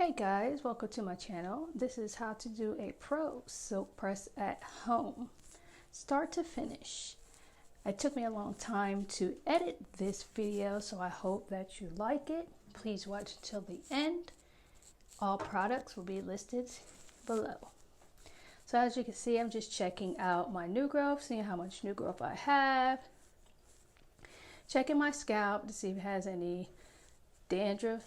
Hey guys, welcome to my channel. This is how to do a pro silk press at home, start to finish. It took me a long time to edit this video, so I hope that you like it. Please watch until the end. All products will be listed below. So as you can see, I'm just checking out my new growth, seeing how much new growth I have. Checking my scalp to see if it has any dandruff,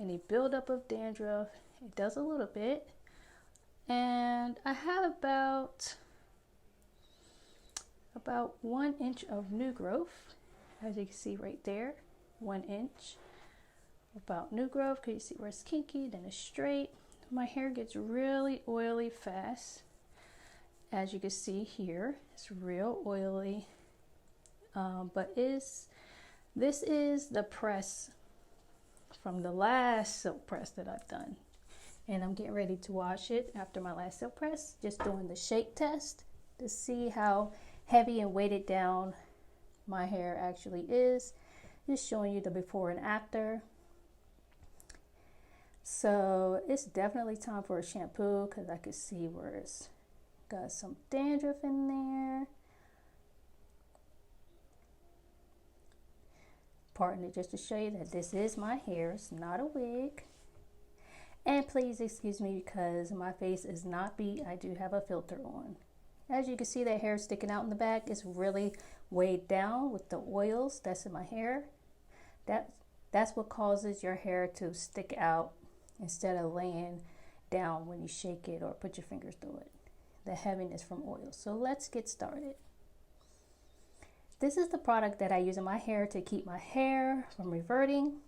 any buildup of dandruff. It does a little bit. And I have about 1 inch of new growth, as you can see right there. 1 inch about new growth. Can you see where it's kinky, then it's straight. My hair gets really oily fast, as you can see here. It's real oily, but this is the press from the last silk press that I've done, and I'm getting ready to wash it after my last silk press. Just doing the shake test to see how heavy and weighted down my hair actually is. Just showing you the before and after. So it's definitely time for a shampoo, because I can see where it's got some dandruff in there. Pardon it, just to show you that this is my hair, it's not a wig. And please excuse me because my face is not beat. I do have a filter on. As you can see, that hair sticking out in the back is really weighed down with the oils that's in my hair. That's what causes your hair to stick out instead of laying down when you shake it or put your fingers through it. The heaviness from oil. So let's get started. This is the product that I use in my hair to keep my hair from reverting.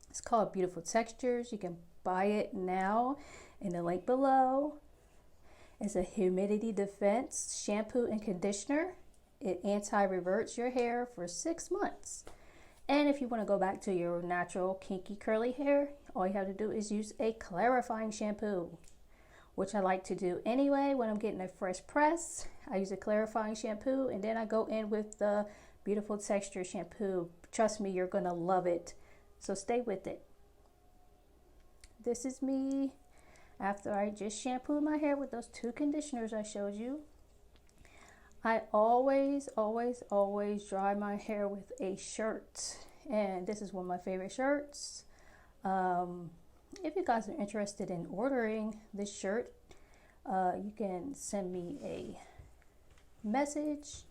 It's called Beautiful Textures. You can buy it now in the link below. It's a humidity defense shampoo and conditioner. It anti-reverts your hair for 6 months. And if you want to go back to your natural kinky curly hair, all you have to do is use a clarifying shampoo, which I like to do anyway when I'm getting a fresh press. I use a clarifying shampoo, and then I go in with the Beautiful Texture shampoo. Trust me, you're gonna love it. So stay with it. This is me after I just shampooed my hair with those 2 conditioners I showed you. I always dry my hair with a shirt, and this is one of my favorite shirts. If you guys are interested in ordering this shirt, you can send me a message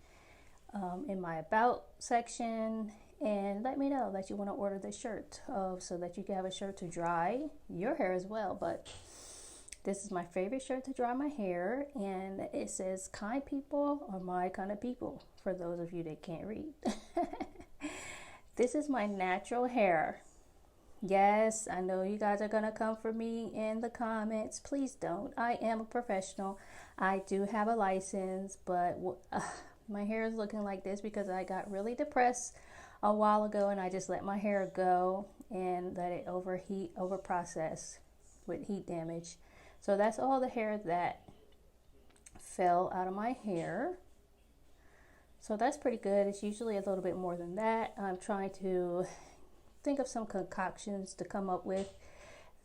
in my about section and let me know that you want to order this shirt, so that you can have a shirt to dry your hair as well. But this is my favorite shirt to dry my hair, and it says kind people are my kind of people, for those of you that can't read. This is my natural hair. Yes, I know you guys are going to come for me in the comments. Please don't. I am a professional. I do have a license, but my hair is looking like this because I got really depressed a while ago, and I just let my hair go and let it overheat, overprocess with heat damage. So that's all the hair that fell out of my hair. So that's pretty good. It's usually a little bit more than that. I'm trying to think of some concoctions to come up with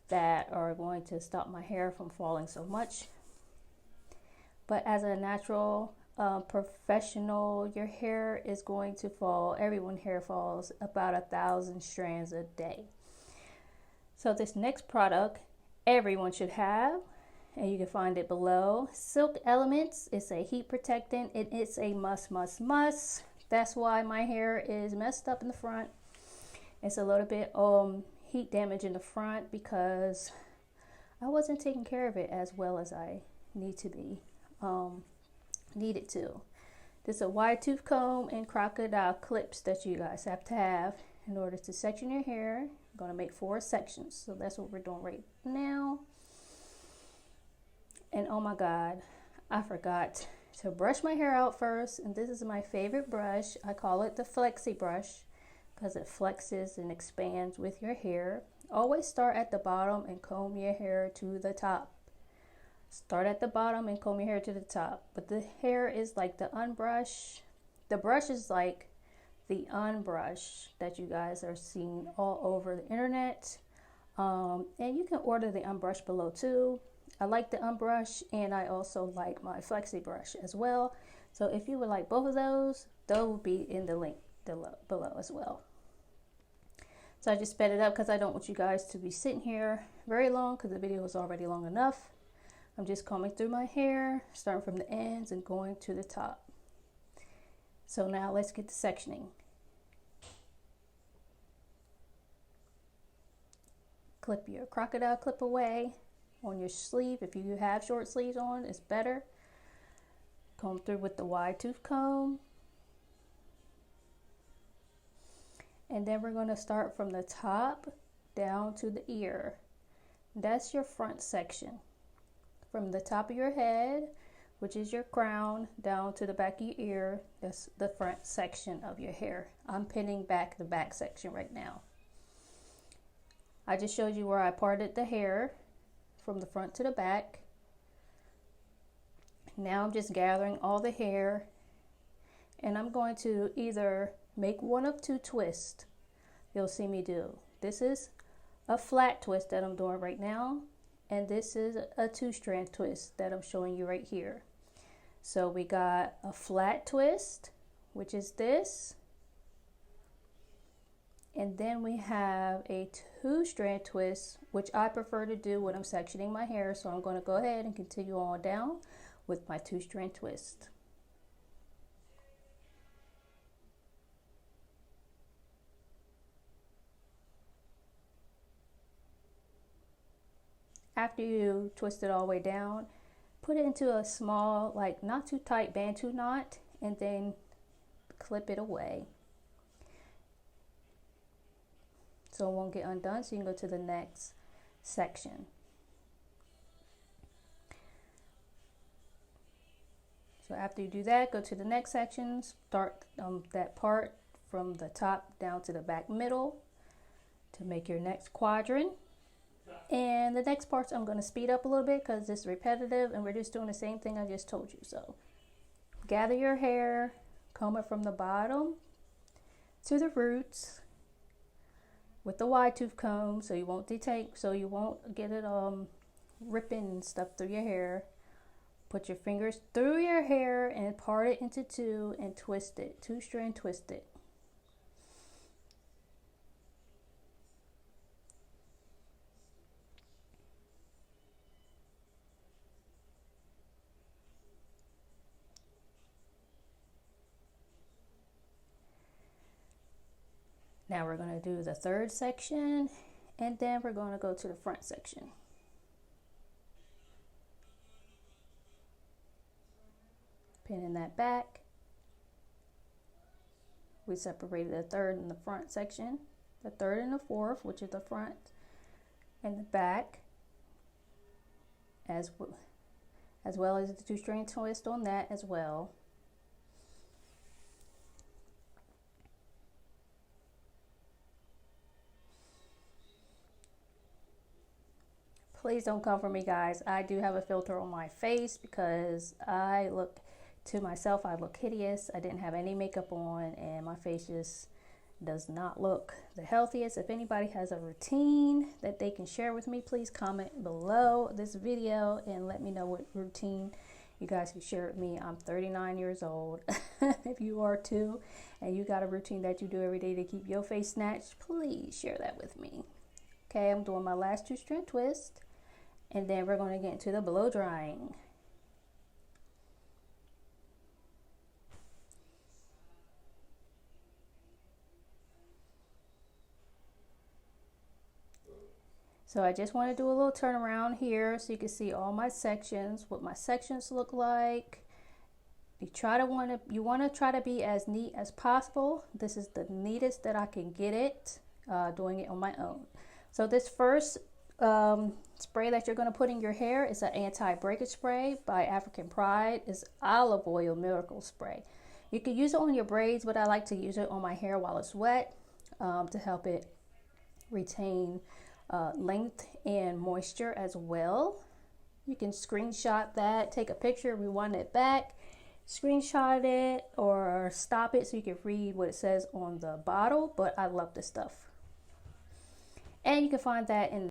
that are going to stop my hair from falling so much. But as a natural professional, your hair is going to fall. Everyone's hair falls about 1,000 strands a day. So this next product everyone should have, and you can find it below. Silk Elements. It's a heat protectant. It is a must. That's why my hair is messed up in the front. It's a little bit heat damage in the front because I wasn't taking care of it as well as I needed to. This is a wide tooth comb and crocodile clips that you guys have to have in order to section your hair. I'm going to make 4 sections, so that's what we're doing right now. And oh my god, I forgot to brush my hair out first, and this is my favorite brush. I call it the flexi brush because it flexes and expands with your hair. Always start at the bottom and comb your hair to the top. Start at the bottom and comb your hair to the top. But the hair is like the unbrush. The brush is like the unbrush that you guys are seeing all over the internet. And you can order the unbrush below too. I like the unbrush, and I also like my flexi brush as well. So if you would like both of those will be in the link below as well. So I just sped it up because I don't want you guys to be sitting here very long, because the video is already long enough. I'm just combing through my hair, starting from the ends and going to the top. So now let's get to sectioning. Clip your crocodile clip away on your sleeve. If you have short sleeves on, it's better. Comb through with the wide tooth comb. And then we're going to start from the top down to the ear. That's your front section. From the top of your head, which is your crown, down to the back of your ear, that's the front section of your hair. I'm pinning back the back section right now. I just showed you where I parted the hair from the front to the back. Now I'm just gathering all the hair, and I'm going to either make one of two twists you'll see me do. This is a flat twist that I'm doing right now, and this is a 2-strand twist that I'm showing you right here. So we got a flat twist, which is this, and then we have a 2-strand twist, which I prefer to do when I'm sectioning my hair. So I'm going to go ahead and continue on down with my 2-strand twist. After you twist it all the way down, put it into a small, like not too tight bantu knot, and then clip it away so it won't get undone, so you can go to the next section. So after you do that, go to the next section, start that part from the top down to the back middle to make your next quadrant. And the next parts I'm going to speed up a little bit because it's repetitive and we're just doing the same thing I just told you. So gather your hair, comb it from the bottom to the roots with the wide tooth comb, so you won't get it ripping stuff through your hair. Put your fingers through your hair and part it into two and twist it, 2-strand twist it. Now we're going to do the third section, and then we're going to go to the front section. Pinning that back. We separated the third and the front section, the third and the fourth, which is the front and the back, as well as the 2-strand twist on that as well. Please don't come for me, guys. I do have a filter on my face because I look hideous. I didn't have any makeup on, and my face just does not look the healthiest. If anybody has a routine that they can share with me, please comment below this video and let me know what routine you guys can share with me. I'm 39 years old. If you are too, and you got a routine that you do every day to keep your face snatched, please share that with me. Okay, I'm doing my last 2-strand twist, and then we're going to get into the blow drying. So I just want to do a little turnaround here so you can see all my sections, what my sections look like. You want to try to be as neat as possible. This is the neatest that I can get it, doing it on my own. So this first spray that you're going to put in your hair is an anti-breakage spray by African Pride. It's olive oil miracle spray. You can use it on your braids, but I like to use it on my hair while it's wet to help it retain length and moisture as well. You can screenshot that, take a picture, rewind it back, screenshot it, or stop it so you can read what it says on the bottle. But I love this stuff. And you can find that in